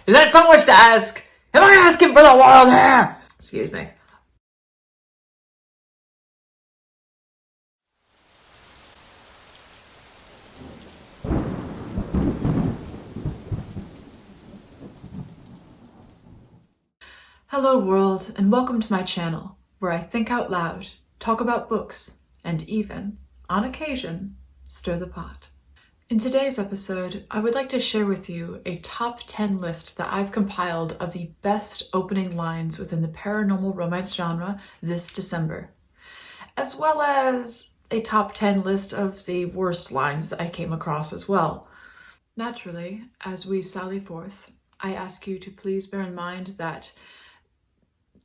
Is that so much to ask? Am I asking for the world here? Excuse me. Hello world, and welcome to my channel, where I think out loud, talk about books, and even, on occasion, stir the pot. In today's episode, I would like to share with you a top 10 list that I've compiled of the best opening lines within the paranormal romance genre this December, as well as a top 10 list of the worst lines that I came across as well. Naturally, as we sally forth, I ask you to please bear in mind that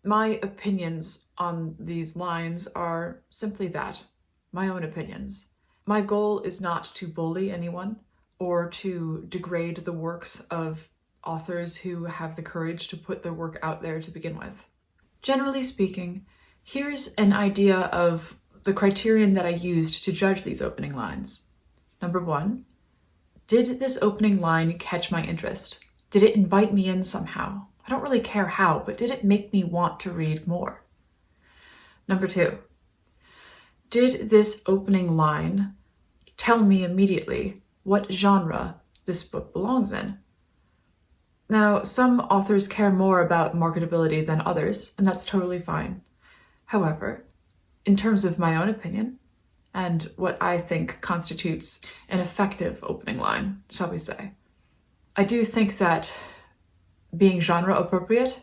my opinions on these lines are simply that, my own opinions. My goal is not to bully anyone or to degrade the works of authors who have the courage to put their work out there to begin with. Generally speaking, here's an idea of the criterion that I used to judge these opening lines. Number 1, did this opening line catch my interest? Did it invite me in somehow? I don't really care how, but did it make me want to read more? Number 2, did this opening line tell me immediately what genre this book belongs in? Now, some authors care more about marketability than others, and that's totally fine. However, in terms of my own opinion, and what I think constitutes an effective opening line, shall we say, I do think that being genre appropriate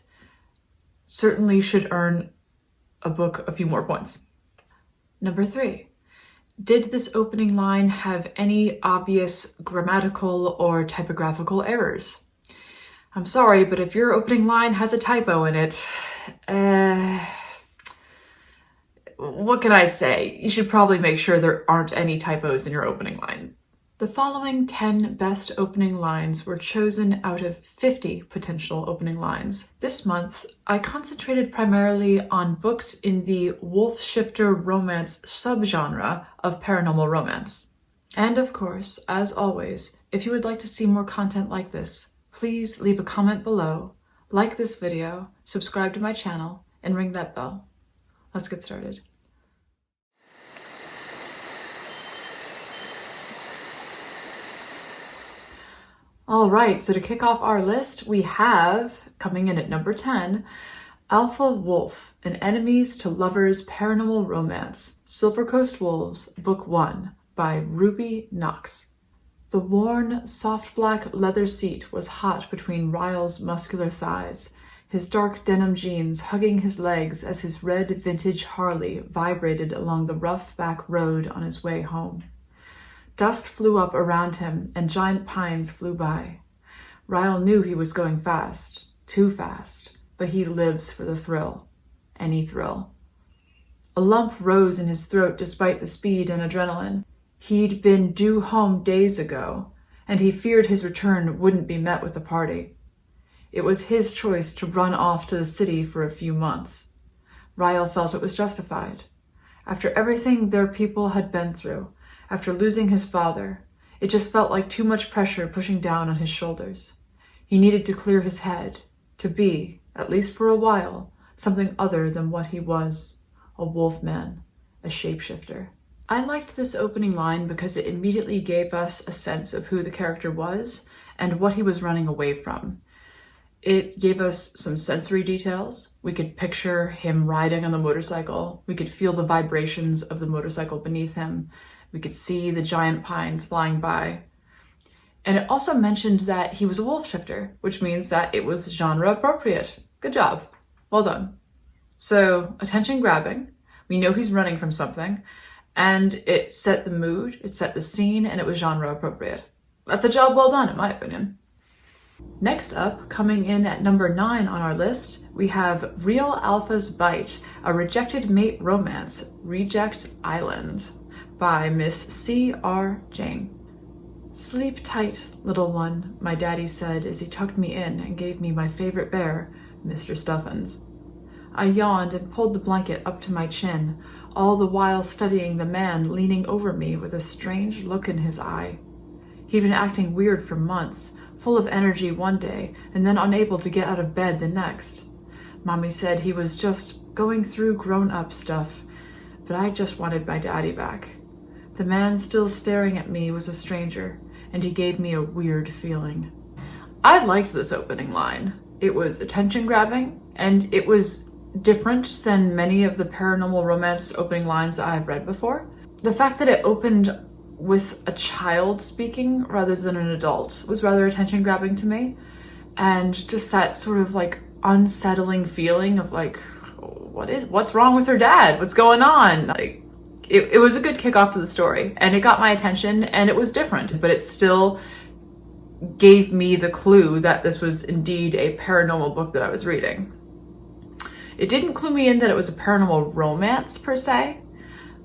certainly should earn a book a few more points. Number 3, did this opening line have any obvious grammatical or typographical errors? I'm sorry, but if your opening line has a typo in it, what can I say? You should probably make sure there aren't any typos in your opening line. The following 10 best opening lines were chosen out of 50 potential opening lines. This month, I concentrated primarily on books in the wolf shifter romance subgenre of paranormal romance. And of course, as always, if you would like to see more content like this, please leave a comment below, like this video, subscribe to my channel, and ring that bell. Let's get started. All right, so to kick off our list, we have, coming in at number 10, Alpha Wolf, An Enemies to Lovers Paranormal Romance, Silver Coast Wolves, Book 1, by Ruby Knox. The worn, soft black leather seat was hot between Ryle's muscular thighs, his dark denim jeans hugging his legs as his red vintage Harley vibrated along the rough back road on his way home. Dust flew up around him, and giant pines flew by. Ryle knew he was going fast, too fast, but he lives for the thrill, any thrill. A lump rose in his throat despite the speed and adrenaline. He'd been due home days ago, and he feared his return wouldn't be met with a party. It was his choice to run off to the city for a few months. Ryle felt it was justified. After everything their people had been through, after losing his father, it just felt like too much pressure pushing down on his shoulders. He needed to clear his head, to be, at least for a while, something other than what he was, a wolf man, a shapeshifter. I liked this opening line because it immediately gave us a sense of who the character was and what he was running away from. It gave us some sensory details. We could picture him riding on the motorcycle. We could feel the vibrations of the motorcycle beneath him. We could see the giant pines flying by. And it also mentioned that he was a wolf shifter, which means that it was genre appropriate. Good job. Well done. So, attention grabbing. We know he's running from something. And it set the mood, it set the scene, and it was genre appropriate. That's a job well done, in my opinion. Next up, coming in at number 9 on our list, we have Real Alpha's Bite, a rejected mate romance, Reject Island, by Miss C.R. Jane. Sleep tight, little one, my daddy said as he tucked me in and gave me my favorite bear, Mr. Stuffins. I yawned and pulled the blanket up to my chin, all the while studying the man leaning over me with a strange look in his eye. He'd been acting weird for months, full of energy one day and then unable to get out of bed the next. Mommy said he was just going through grown-up stuff, but I just wanted my daddy back. The man still staring at me was a stranger, and he gave me a weird feeling. I liked this opening line. It was attention-grabbing, and it was different than many of the paranormal romance opening lines that I've read before. The fact that it opened with a child speaking rather than an adult was rather attention-grabbing to me, and just that sort of like unsettling feeling of like, what's wrong with her dad? What's going on? Like, it was a good kickoff to the story, and it got my attention, and it was different, but it still gave me the clue that this was indeed a paranormal book that I was reading. It didn't clue me in that it was a paranormal romance per se,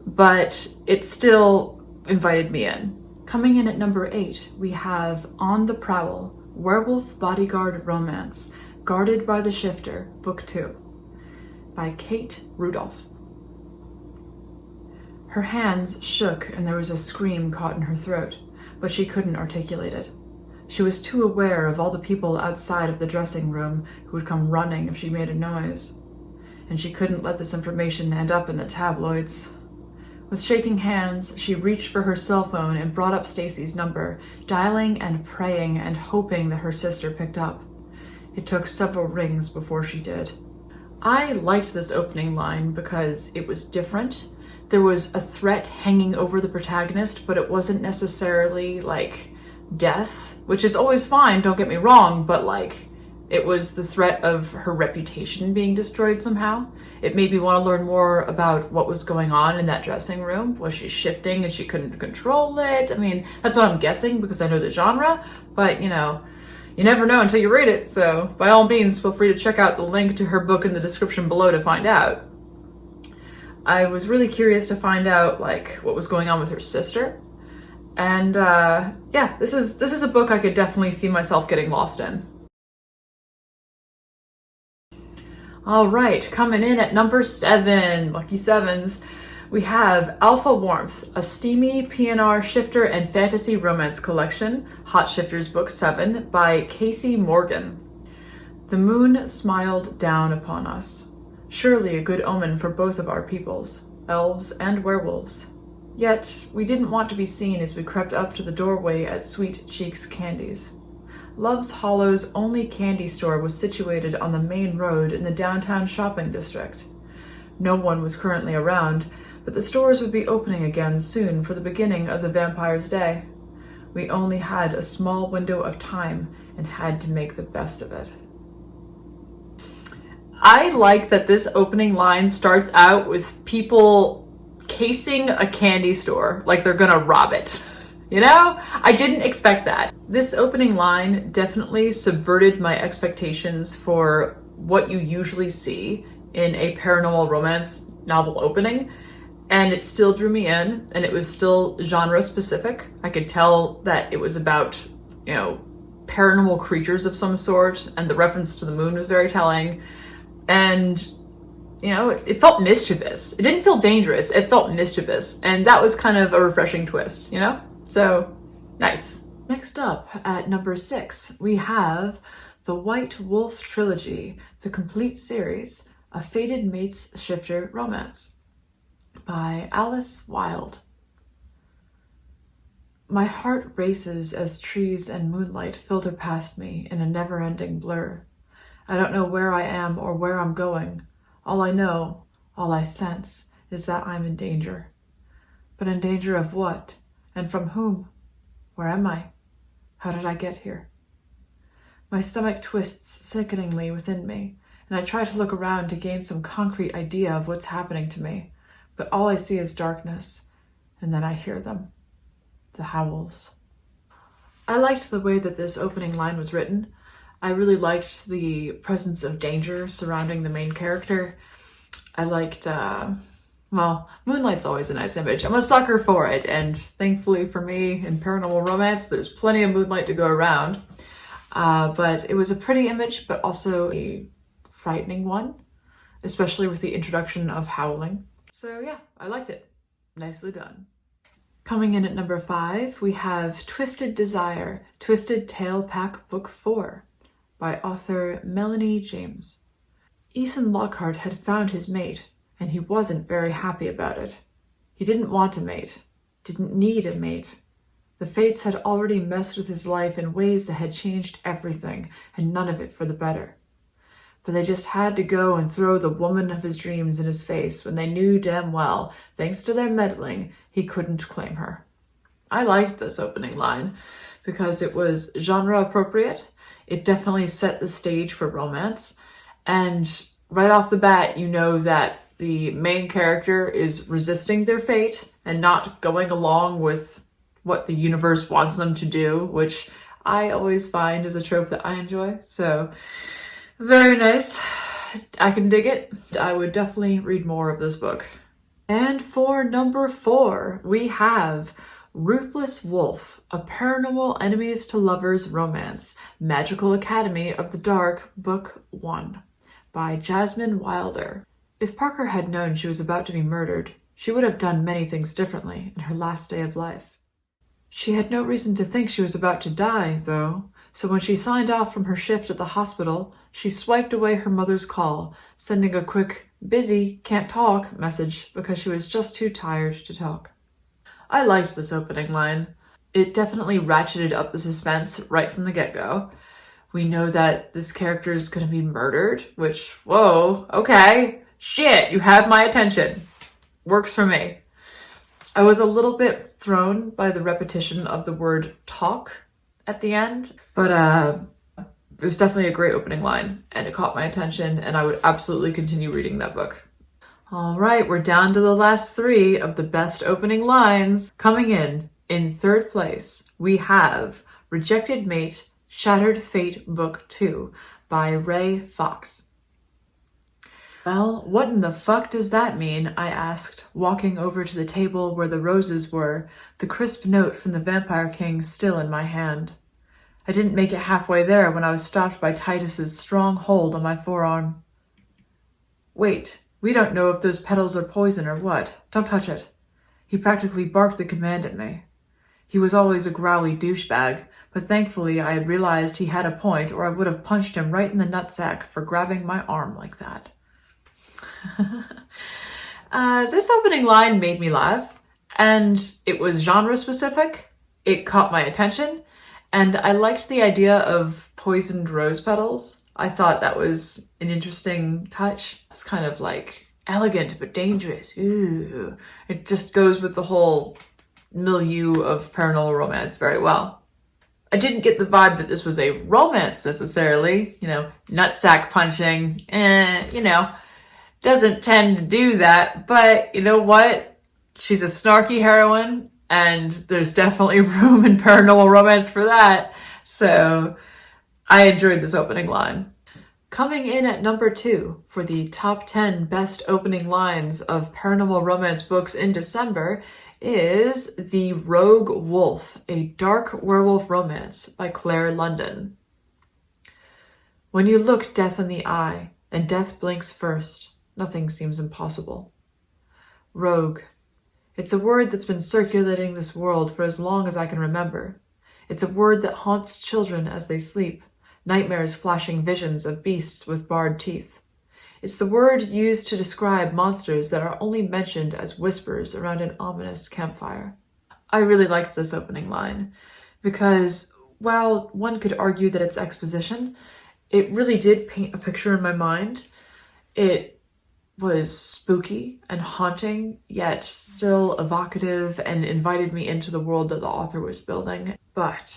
but it still invited me in. Coming in at number 8, we have On the Prowl, Werewolf Bodyguard Romance, Guarded by the Shifter, Book 2, by Kate Rudolph. Her hands shook and there was a scream caught in her throat, but she couldn't articulate it. She was too aware of all the people outside of the dressing room who would come running if she made a noise. And she couldn't let this information end up in the tabloids. With shaking hands, she reached for her cell phone and brought up Stacy's number, dialing and praying and hoping that her sister picked up. It took several rings before she did. I liked this opening line because it was different. There was a threat hanging over the protagonist, but it wasn't necessarily like death, which is always fine, don't get me wrong, but like it was the threat of her reputation being destroyed somehow. It made me want to learn more about what was going on in that dressing room. Was she shifting and she couldn't control it? I mean, that's what I'm guessing because I know the genre, but you know, you never know until you read it, so by all means, feel free to check out the link to her book in the description below to find out. I was really curious to find out like what was going on with her sister. And yeah, this is a book I could definitely see myself getting lost in. All right, coming in at number 7, lucky sevens, we have Alpha Warmth, a steamy PNR shifter and fantasy romance collection, Hot Shifters Book 7, by Casey Morgan. The moon smiled down upon us. Surely a good omen for both of our peoples, elves and werewolves. Yet, we didn't want to be seen as we crept up to the doorway at Sweet Cheeks Candies. Love's Hollow's only candy store was situated on the main road in the downtown shopping district. No one was currently around, but the stores would be opening again soon for the beginning of the Vampire's Day. We only had a small window of time and had to make the best of it. I like that this opening line starts out with people casing a candy store like they're gonna rob it. You know? I didn't expect that. This opening line definitely subverted my expectations for what you usually see in a paranormal romance novel opening, and it still drew me in, and it was still genre specific. I could tell that it was about, you know, paranormal creatures of some sort, and the reference to the moon was very telling. And, you know, it felt mischievous. It didn't feel dangerous, it felt mischievous. And that was kind of a refreshing twist, you know? So, nice. Next up, at number 6, we have The White Wolf Trilogy, the complete series, a fated mates shifter romance, by Alice Wilde. My heart races as trees and moonlight filter past me in a never-ending blur. I don't know where I am or where I'm going. All I know, all I sense, is that I'm in danger. But in danger of what? And from whom? Where am I? How did I get here? My stomach twists sickeningly within me, and I try to look around to gain some concrete idea of what's happening to me, but all I see is darkness, and then I hear them. The howls. I liked the way that this opening line was written. I really liked the presence of danger surrounding the main character. I liked, well, moonlight's always a nice image. I'm a sucker for it, and thankfully for me, in paranormal romance, there's plenty of moonlight to go around. But it was a pretty image, but also a frightening one, especially with the introduction of howling. So yeah, I liked it. Nicely done. Coming in at number 5, we have Twisted Desire, Twisted Tale Pack Book 4 by author Melanie James. Ethan Lockhart had found his mate, and he wasn't very happy about it. He didn't want a mate, didn't need a mate. The fates had already messed with his life in ways that had changed everything, and none of it for the better. But they just had to go and throw the woman of his dreams in his face when they knew damn well, thanks to their meddling, he couldn't claim her. I liked this opening line because it was genre appropriate. It definitely set the stage for romance. And right off the bat, you know that the main character is resisting their fate and not going along with what the universe wants them to do, which I always find is a trope that I enjoy. So very nice. I can dig it. I would definitely read more of this book. And for number 4, we have Ruthless Wolf, A Paranormal Enemies to Lovers Romance, Magical Academy of the Dark, Book 1 by Jasmine Wilder. If Parker had known she was about to be murdered, she would have done many things differently in her last day of life. She had no reason to think she was about to die, though, so when she signed off from her shift at the hospital, she swiped away her mother's call, sending a quick, busy, can't talk message because she was just too tired to talk. I liked this opening line. It definitely ratcheted up the suspense right from the get-go. We know that this character is going to be murdered, which, whoa, okay, shit, you have my attention. Works for me. I was a little bit thrown by the repetition of the word talk at the end, but it was definitely a great opening line, and it caught my attention, and I would absolutely continue reading that book. All right, we're down to the last 3 of the best opening lines. Coming in 3rd place, we have Rejected Mate, Shattered Fate Book 2 by Ray Fox. Well, what in the fuck does that mean? I asked, walking over to the table where the roses were, the crisp note from the Vampire King still in my hand. I didn't make it halfway there when I was stopped by Titus's strong hold on my forearm. Wait, we don't know if those petals are poison or what. Don't touch it. He practically barked the command at me. He was always a growly douchebag, but thankfully I had realized he had a point or I would have punched him right in the nutsack for grabbing my arm like that. This opening line made me laugh, and it was genre specific. It caught my attention, and I liked the idea of poisoned rose petals. I thought that was an interesting touch. It's kind of like elegant but dangerous. Ooh. It just goes with the whole milieu of paranormal romance very well. I didn't get the vibe that this was a romance necessarily. Nutsack punching, doesn't tend to do that, but you know what? She's a snarky heroine, and there's definitely room in paranormal romance for that. So I enjoyed this opening line. Coming in at number 2 for the top 10 best opening lines of paranormal romance books in December is The Rogue Wolf, a dark werewolf romance by Claire London. When you look death in the eye, and death blinks first, nothing seems impossible. Rogue. It's a word that's been circulating this world for as long as I can remember. It's a word that haunts children as they sleep, nightmares flashing visions of beasts with barred teeth. It's the word used to describe monsters that are only mentioned as whispers around an ominous campfire. I really liked this opening line because, while one could argue that it's exposition, it really did paint a picture in my mind. It was spooky and haunting, yet still evocative, and invited me into the world that the author was building. But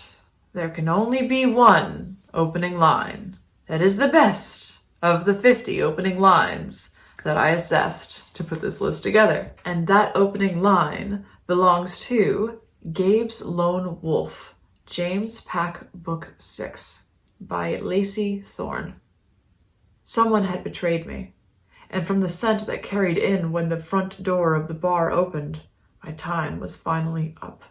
there can only be one opening line that is the best of the 50 opening lines that I assessed to put this list together. And that opening line belongs to Gabe's Lone Wolf, James Pack Book 6 by Lacey Thorne. Someone had betrayed me, and from the scent that carried in when the front door of the bar opened, my time was finally up.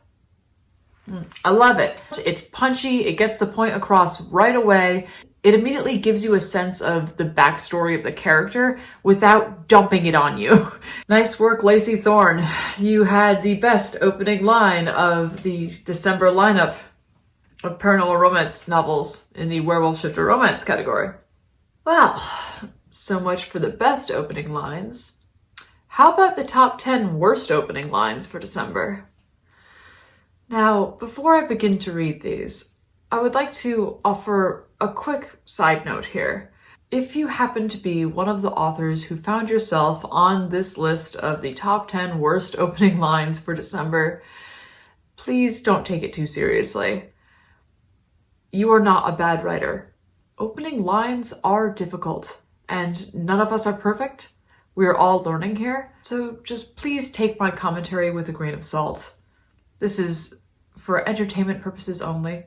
I love it. It's punchy, it gets the point across right away. it immediately gives you a sense of the backstory of the character without dumping it on you. Nice work, Lacey Thorne. You had the best opening line of the December lineup of paranormal romance novels in the Werewolf Shifter Romance category. Well, so much for the best opening lines. How about the top 10 worst opening lines for December? Now, before I begin to read these, I would like to offer a quick side note here. If you happen to be one of the authors who found yourself on this list of the top 10 worst opening lines for December, please don't take it too seriously. You are not a bad writer. Opening lines are difficult, and none of us are perfect. We're all learning here, so just please take my commentary with a grain of salt. This is for entertainment purposes only,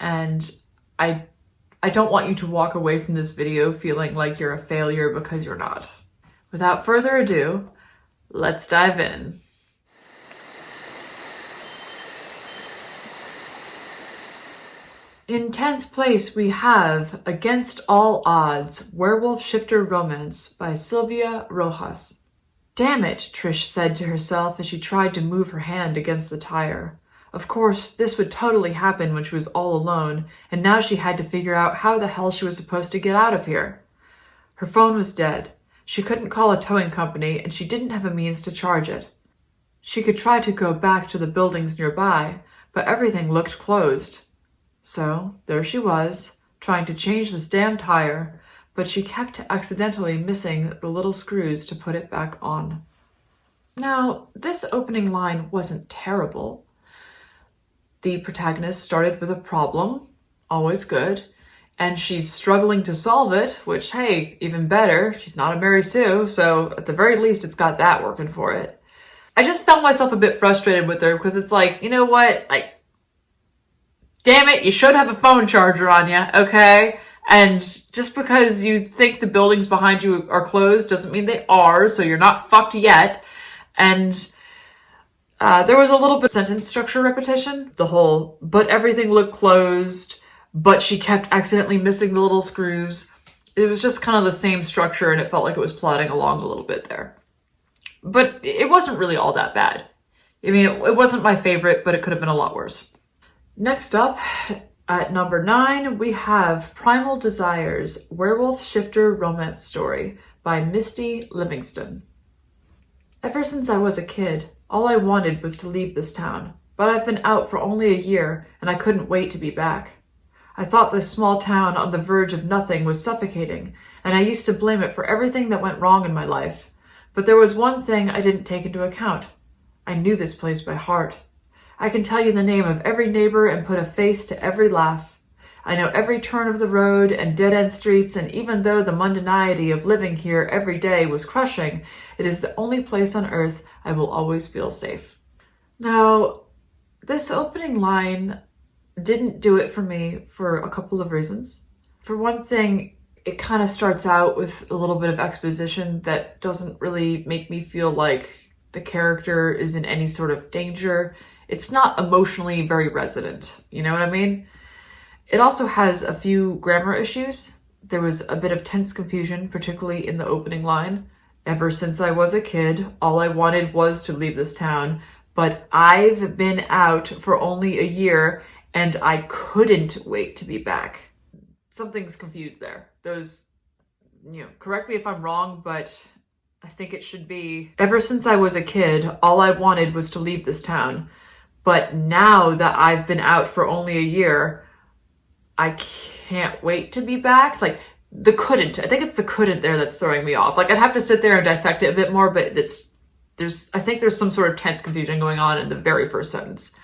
and I don't want you to walk away from this video feeling like you're a failure because you're not. Without further ado, let's dive in. In 10th place, we have Against All Odds, Werewolf Shifter Romance by Sylvia Rojas. Damn it, Trish said to herself as she tried to move her hand against the tire. Of course, this would totally happen when she was all alone, and now she had to figure out how the hell she was supposed to get out of here. Her phone was dead. She couldn't call a towing company, and she didn't have a means to charge it. She could try to go back to the buildings nearby, but everything looked closed. So, there she was, trying to change this damn tire, but she kept accidentally missing the little screws to put it back on. Now, this opening line wasn't terrible. The protagonist started with a problem, always good, and she's struggling to solve it, which, hey, even better, she's not a Mary Sue, so at the very least it's got that working for it. I just found myself a bit frustrated with her, because it's like, you know what, damn it, you should have a phone charger on you, okay? And just because you think the buildings behind you are closed doesn't mean they are, so you're not fucked yet. And there was a little bit of sentence structure repetition. The whole, but everything looked closed, but she kept accidentally missing the little screws. It was just kind of the same structure, and it felt like it was plodding along a little bit there. But it wasn't really all that bad. I mean, it wasn't my favorite, but it could have been a lot worse. Next up, at number 9, we have Primal Desires, Werewolf Shifter Romance Story by Misty Livingston. Ever since I was a kid, all I wanted was to leave this town, but I've been out for only a year and I couldn't wait to be back. I thought this small town on the verge of nothing was suffocating, and I used to blame it for everything that went wrong in my life. But there was one thing I didn't take into account. I knew this place by heart. I can tell you the name of every neighbor and put a face to every laugh. I know every turn of the road and dead-end streets, and even though the mundanity of living here every day was crushing, it is the only place on earth I will always feel safe. Now, this opening line didn't do it for me for a couple of reasons. For one thing, it kind of starts out with a little bit of exposition that doesn't really make me feel like the character is in any sort of danger. It's not emotionally very resonant, you know what I mean? It also has a few grammar issues. There was a bit of tense confusion, particularly in the opening line. Ever since I was a kid, all I wanted was to leave this town, but I've been out for only a year and I couldn't wait to be back. Something's confused there. Those, correct me if I'm wrong, but I think it should be, ever since I was a kid, all I wanted was to leave this town. But now that I've been out for only a year, I can't wait to be back. Like, the couldn't. I think it's the couldn't there that's throwing me off. Like, I'd have to sit there and dissect it a bit more, but I think there's some sort of tense confusion going on in the very first sentence.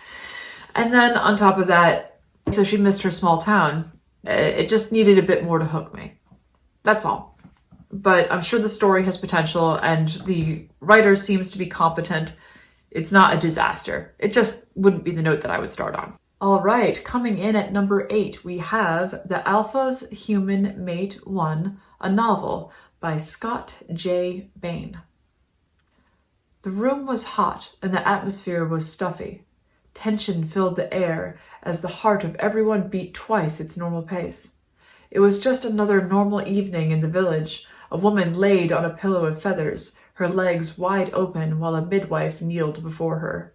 And then on top of that, so she missed her small town. It just needed a bit more to hook me. That's all. But I'm sure the story has potential and the writer seems to be competent. It's not a disaster. It just wouldn't be the note that I would start on. All right, coming in at number 8, we have The Alpha's Human Mate 1, a novel by Scott J. Bain. The room was hot and the atmosphere was stuffy. Tension filled the air as the heart of everyone beat twice its normal pace. It was just another normal evening in the village. A woman laid on a pillow of feathers, her legs wide open while a midwife kneeled before her.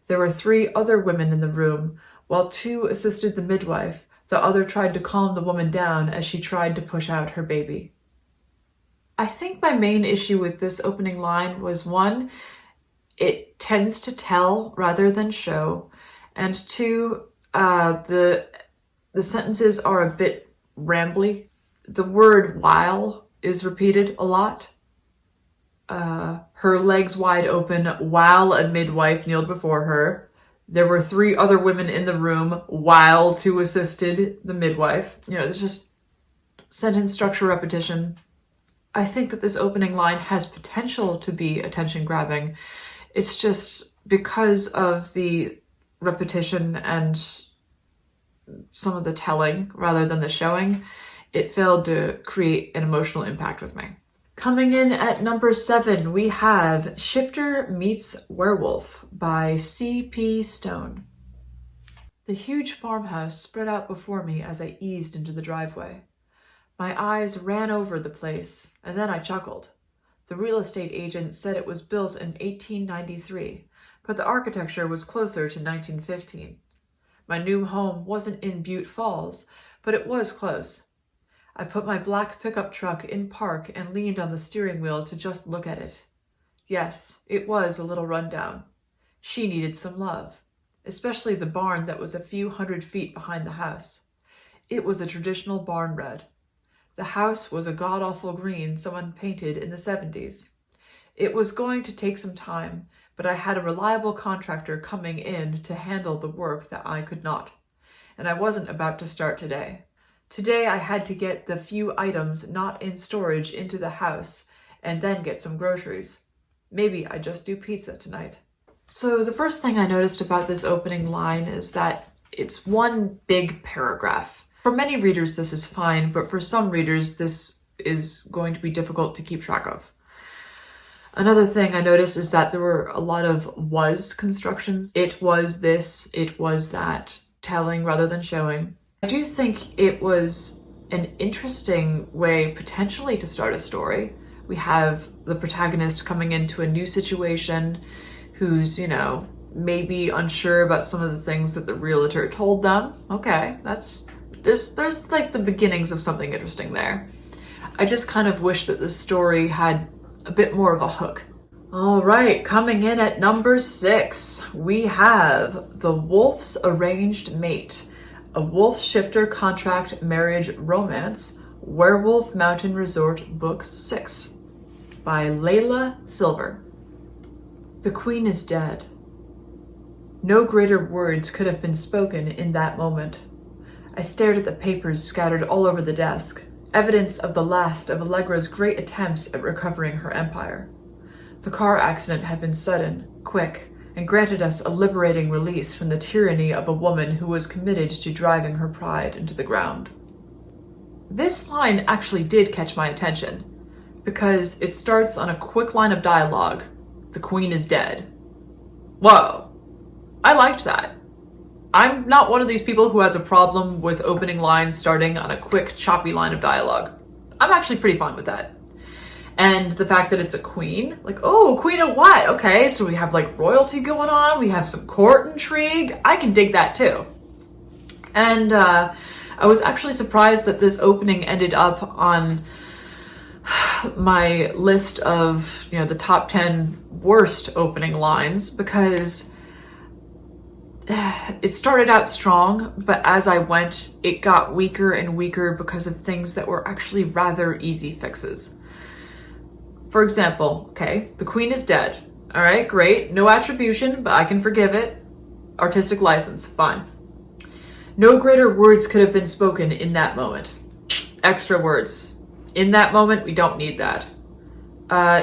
There were 3 other women in the room. While 2 assisted the midwife, the other tried to calm the woman down as she tried to push out her baby. I think my main issue with this opening line was 1, it tends to tell rather than show, and 2, the sentences are a bit rambly. The word while is repeated a lot. Her legs wide open while a midwife kneeled before her. There were 3 other women in the room while 2 assisted the midwife. There's just sentence structure repetition. I think that this opening line has potential to be attention grabbing. It's just because of the repetition and some of the telling rather than the showing, it failed to create an emotional impact with me. Coming in at number 7, we have Shifter Meets Werewolf by C.P. Stone. The huge farmhouse spread out before me as I eased into the driveway. My eyes ran over the place, and then I chuckled. The real estate agent said it was built in 1893, but the architecture was closer to 1915. My new home wasn't in Butte Falls, but it was close. I put my black pickup truck in park and leaned on the steering wheel to just look at it. Yes, it was a little rundown. She needed some love, especially the barn that was a few hundred feet behind the house. It was a traditional barn red. The house was a god-awful green someone painted in the 70s. It was going to take some time, but I had a reliable contractor coming in to handle the work that I could not, and I wasn't about to start today. Today I had to get the few items not in storage into the house and then get some groceries. Maybe I just do pizza tonight. So the first thing I noticed about this opening line is that it's one big paragraph. For many readers this is fine, but for some readers this is going to be difficult to keep track of. Another thing I noticed is that there were a lot of was constructions. It was this, it was that, telling rather than showing. I do think it was an interesting way potentially to start a story. We have the protagonist coming into a new situation who's, maybe unsure about some of the things that the realtor told them. Okay, there's like the beginnings of something interesting there. I just kind of wish that this story had a bit more of a hook. All right, coming in at number 6, we have The Wolf's Arranged Mate, a wolf shifter contract marriage romance, Werewolf Mountain Resort Book 6 by Layla Silver. The Queen is dead. No greater words could have been spoken in that moment. I stared at the papers scattered all over the desk, evidence of the last of Allegra's great attempts at recovering her empire. The car accident had been sudden, quick, and granted us a liberating release from the tyranny of a woman who was committed to driving her pride into the ground. This line actually did catch my attention, because it starts on a quick line of dialogue. The Queen is dead. Whoa, I liked that. I'm not one of these people who has a problem with opening lines starting on a quick, choppy line of dialogue. I'm actually pretty fine with that. And the fact that it's a queen, like, oh, queen of what? Okay, so we have like royalty going on, we have some court intrigue. I can dig that too. And I was actually surprised that this opening ended up on my list of, the top 10 worst opening lines, because it started out strong, but as I went, it got weaker and weaker because of things that were actually rather easy fixes. For example, okay, the Queen is dead. All right, great. No attribution, but I can forgive it. Artistic license, fine. No greater words could have been spoken in that moment. Extra words. In that moment, we don't need that.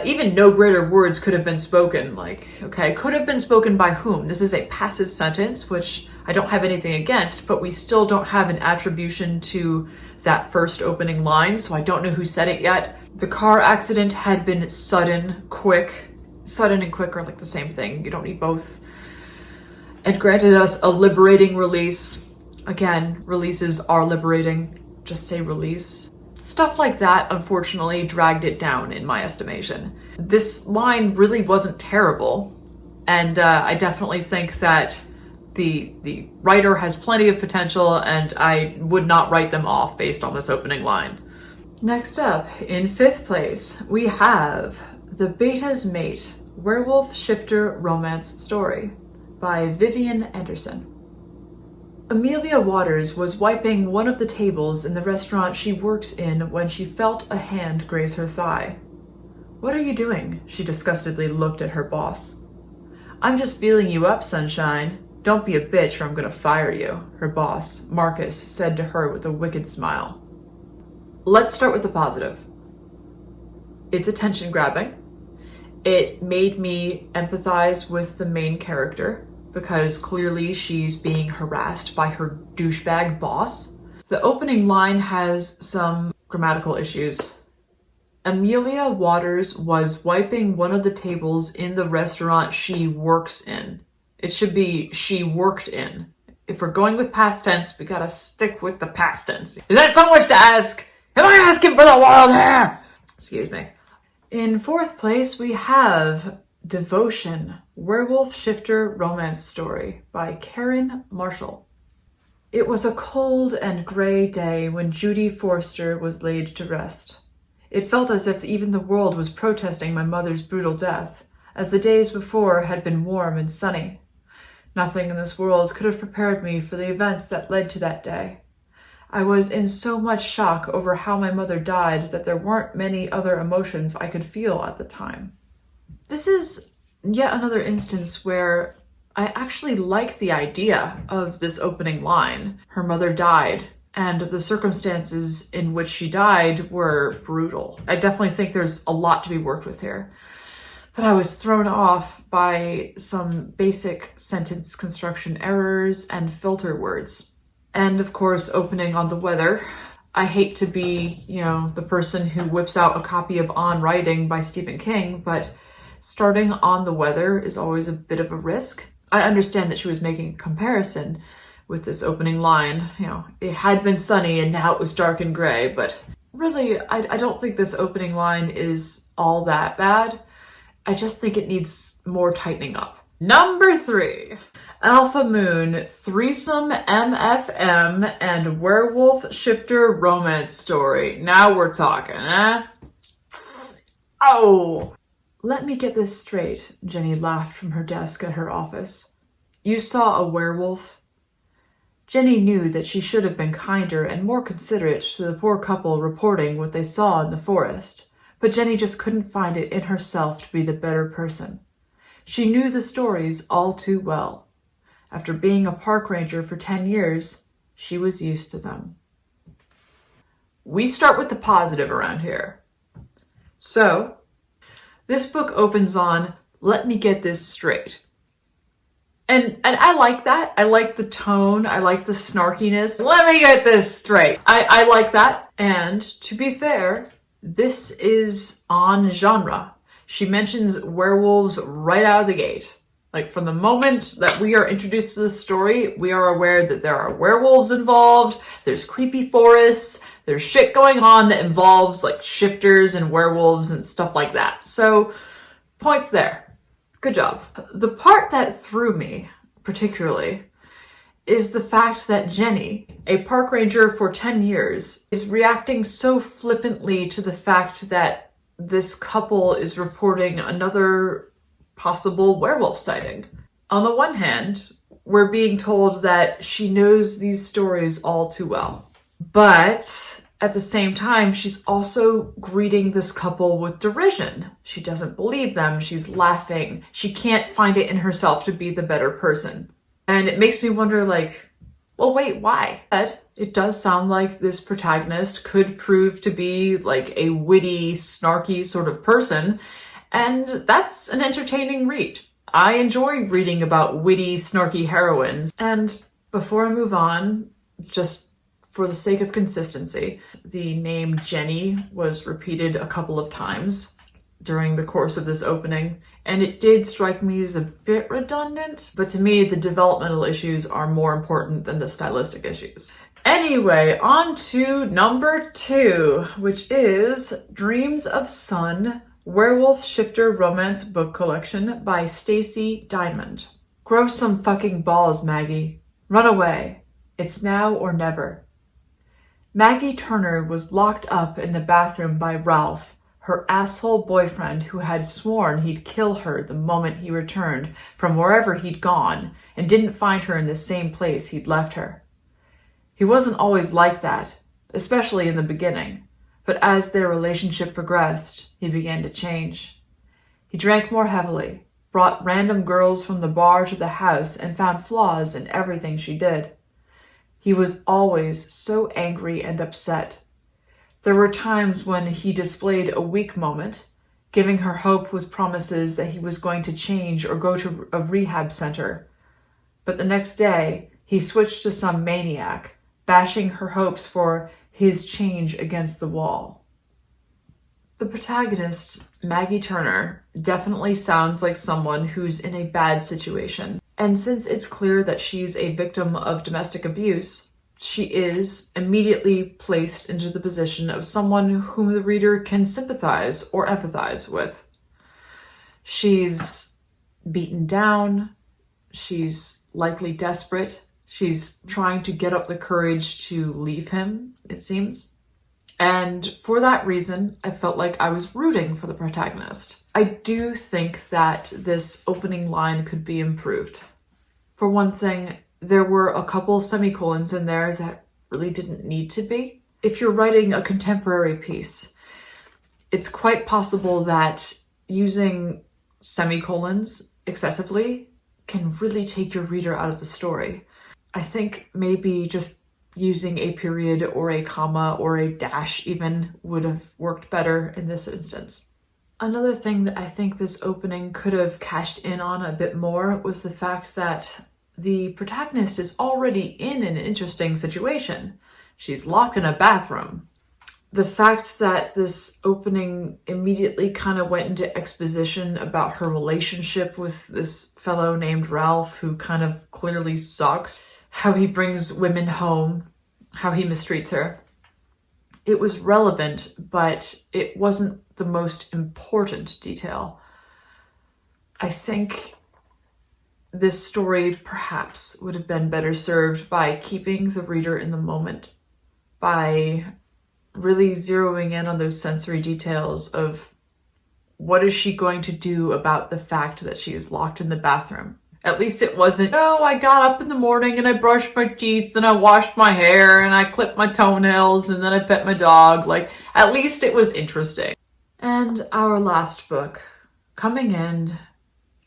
Even no greater words could have been spoken. Like, okay, could have been spoken by whom? This is a passive sentence, which I don't have anything against, but we still don't have an attribution to that first opening line, so I don't know who said it yet. The car accident had been sudden, quick. Sudden and quick are like the same thing. You don't need both. It granted us a liberating release. Again, releases are liberating. just say release. Stuff like that, unfortunately, dragged it down in my estimation. This line really wasn't terrible, and I definitely think that the writer has plenty of potential, and I would not write them off based on this opening line. Next up, in 5th place, we have The Beta's Mate, Werewolf Shifter Romance Story by Vivian Anderson. Amelia Waters was wiping one of the tables in the restaurant she works in when she felt a hand graze her thigh. "What are you doing?" She disgustedly looked at her boss. "I'm just feeling you up, sunshine. Don't be a bitch or I'm gonna fire you," her boss, Marcus, said to her with a wicked smile. Let's start with the positive. It's attention grabbing. It made me empathize with the main character, because clearly she's being harassed by her douchebag boss. The opening line has some grammatical issues. Amelia Waters was wiping one of the tables in the restaurant she works in. It should be she worked in. If we're going with past tense, we gotta stick with the past tense. Is that so much to ask? Am I asking for the world here? Excuse me. In 4th place, we have Devotion, Werewolf Shifter Romance Story by Karen Marshall. It was a cold and gray day when Judy Forster was laid to rest. It felt as if even the world was protesting my mother's brutal death, as the days before had been warm and sunny. Nothing in this world could have prepared me for the events that led to that day. I was in so much shock over how my mother died that there weren't many other emotions I could feel at the time. This is yet another instance where I actually like the idea of this opening line. Her mother died, and the circumstances in which she died were brutal. I definitely think there's a lot to be worked with here. But I was thrown off by some basic sentence construction errors and filter words. And of course, opening on the weather. I hate to be, the person who whips out a copy of On Writing by Stephen King, but starting on the weather is always a bit of a risk. I understand that she was making a comparison with this opening line. It had been sunny and now it was dark and gray, but really, I don't think this opening line is all that bad. I just think it needs more tightening up. Number 3, Alpha Moon, Threesome MFM, and Werewolf Shifter Romance Story. Now we're talking, eh? Oh! Let me get this straight, Jenny laughed from her desk at her office. You saw a werewolf? Jenny knew that she should have been kinder and more considerate to the poor couple reporting what they saw in the forest, but Jenny just couldn't find it in herself to be the better person. She knew the stories all too well. After being a park ranger for 10 years, she was used to them. We start with the positive around here. So, this book opens on, let me get this straight. And I like that. I like the tone. I like the snarkiness. Let me get this straight. I like that. And to be fair, this is on genre. She mentions werewolves right out of the gate. Like, from the moment that we are introduced to the story, we are aware that there are werewolves involved, there's creepy forests, there's shit going on that involves, like, shifters and werewolves and stuff like that. So, points there. Good job. The part that threw me, particularly, is the fact that Jenny, a park ranger for 10 years, is reacting so flippantly to the fact that this couple is reporting another possible werewolf sighting. On the one hand, we're being told that she knows these stories all too well. But at the same time, she's also greeting this couple with derision. She doesn't believe them. She's laughing. She can't find it in herself to be the better person. And it makes me wonder, well, wait, why? But it does sound like this protagonist could prove to be like a witty, snarky sort of person, and that's an entertaining read. I enjoy reading about witty, snarky heroines. And before I move on, just for the sake of consistency, the name Jenny was repeated a couple of times during the course of this opening, and it did strike me as a bit redundant, but to me, the developmental issues are more important than the stylistic issues. Anyway, on to number 2, which is Dreams of Sun, Werewolf Shifter Romance Book Collection by Stacy Diamond. Grow some fucking balls, Maggie. Run away. It's now or never. Maggie Turner was locked up in the bathroom by Ralph, her asshole boyfriend who had sworn he'd kill her the moment he returned from wherever he'd gone and didn't find her in the same place he'd left her. He wasn't always like that, especially in the beginning, but as their relationship progressed, he began to change. He drank more heavily, brought random girls from the bar to the house, and found flaws in everything she did. He was always so angry and upset. There were times when he displayed a weak moment, giving her hope with promises that he was going to change or go to a rehab center. But the next day, he switched to some maniac, bashing her hopes for his change against the wall. The protagonist, Maggie Turner, definitely sounds like someone who's in a bad situation. And since it's clear that she's a victim of domestic abuse, she is immediately placed into the position of someone whom the reader can sympathize or empathize with. She's beaten down, she's likely desperate, she's trying to get up the courage to leave him, it seems. And for that reason, I felt like I was rooting for the protagonist. I do think that this opening line could be improved. For one thing, there were a couple semicolons in there that really didn't need to be. If you're writing a contemporary piece, it's quite possible that using semicolons excessively can really take your reader out of the story. I think maybe just using a period or a comma or a dash even would have worked better in this instance. Another thing that I think this opening could have cashed in on a bit more was the fact that the protagonist is already in an interesting situation. She's locked in a bathroom. The fact that this opening immediately kind of went into exposition about her relationship with this fellow named Ralph, who kind of clearly sucks, how he brings women home, how he mistreats her. It was relevant, but it wasn't the most important detail. I think this story perhaps would have been better served by keeping the reader in the moment, by really zeroing in on those sensory details of what is she going to do about the fact that she is locked in the bathroom. At least it wasn't, oh, I got up in the morning and I brushed my teeth and I washed my hair and I clipped my toenails and then I pet my dog. Like, at least it was interesting. And our last book, coming in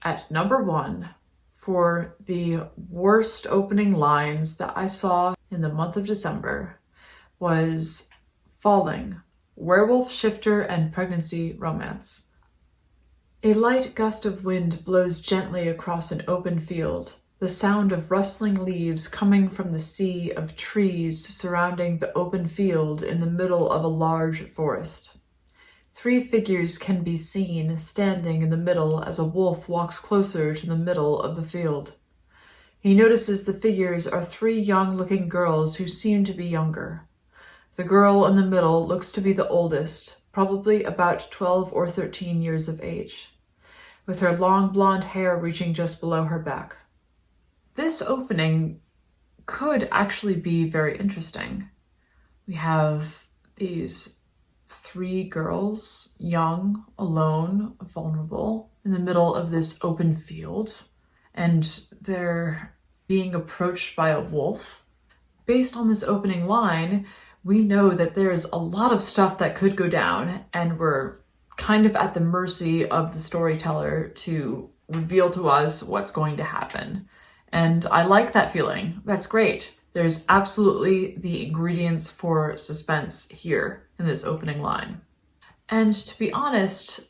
at number 1 for the worst opening lines that I saw in the month of December, was Falling, Werewolf Shifter and Pregnancy Romance. A light gust of wind blows gently across an open field, the sound of rustling leaves coming from the sea of trees surrounding the open field in the middle of a large forest. 3 figures can be seen standing in the middle as a wolf walks closer to the middle of the field. He notices the figures are 3 young-looking girls who seem to be younger. The girl in the middle looks to be the oldest, probably about 12 or 13 years of age, with her long blonde hair reaching just below her back. This opening could actually be very interesting. We have these 3 girls, young, alone, vulnerable, in the middle of this open field, and they're being approached by a wolf. Based on this opening line, we know that there's a lot of stuff that could go down, and we're kind of at the mercy of the storyteller to reveal to us what's going to happen. And I like that feeling. That's great. There's absolutely the ingredients for suspense here in this opening line. And to be honest,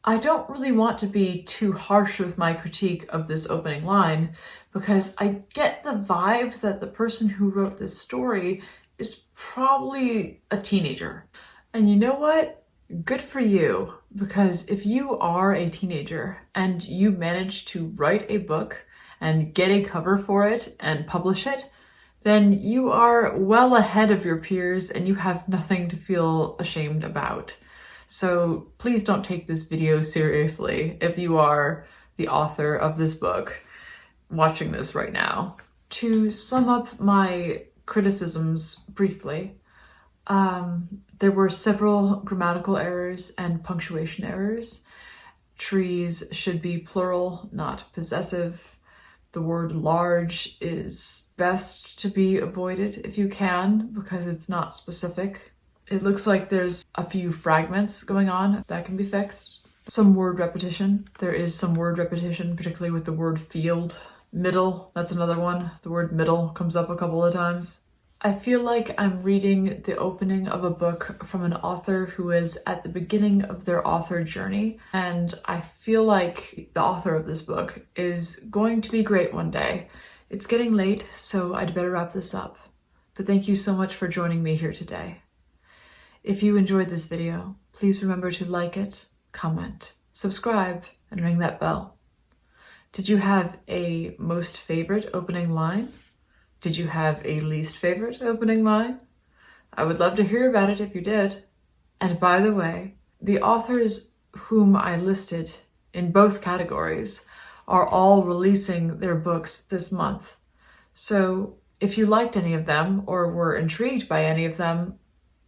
I don't really want to be too harsh with my critique of this opening line, because I get the vibe that the person who wrote this story is probably a teenager. And you know what? Good for you, because if you are a teenager and you manage to write a book and get a cover for it and publish it, then you are well ahead of your peers and you have nothing to feel ashamed about. So please don't take this video seriously if you are the author of this book watching this right now. To sum up my criticisms briefly, there were several grammatical errors and punctuation errors. Trees should be plural, not possessive. The word large is best to be avoided if you can, because it's not specific. It looks like there's a few fragments going on that can be fixed. Some word repetition. There is some word repetition, particularly with the word field. Middle, that's another one. The word middle comes up a couple of times. I feel like I'm reading the opening of a book from an author who is at the beginning of their author journey, and I feel like the author of this book is going to be great one day. It's getting late, so I'd better wrap this up. But thank you so much for joining me here today. If you enjoyed this video, please remember to like it, comment, subscribe, and ring that bell. Did you have a most favorite opening line? Did you have a least favorite opening line? I would love to hear about it if you did. And by the way, the authors whom I listed in both categories are all releasing their books this month. So if you liked any of them or were intrigued by any of them,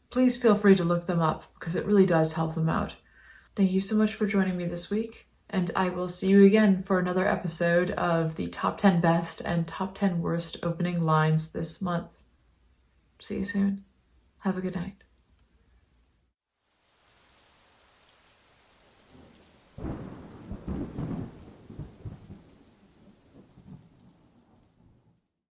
please feel free to look them up because it really does help them out. Thank you so much for joining me this week, and I will see you again for another episode of the top 10 best and top 10 worst opening lines this month. See you soon. Have a good night.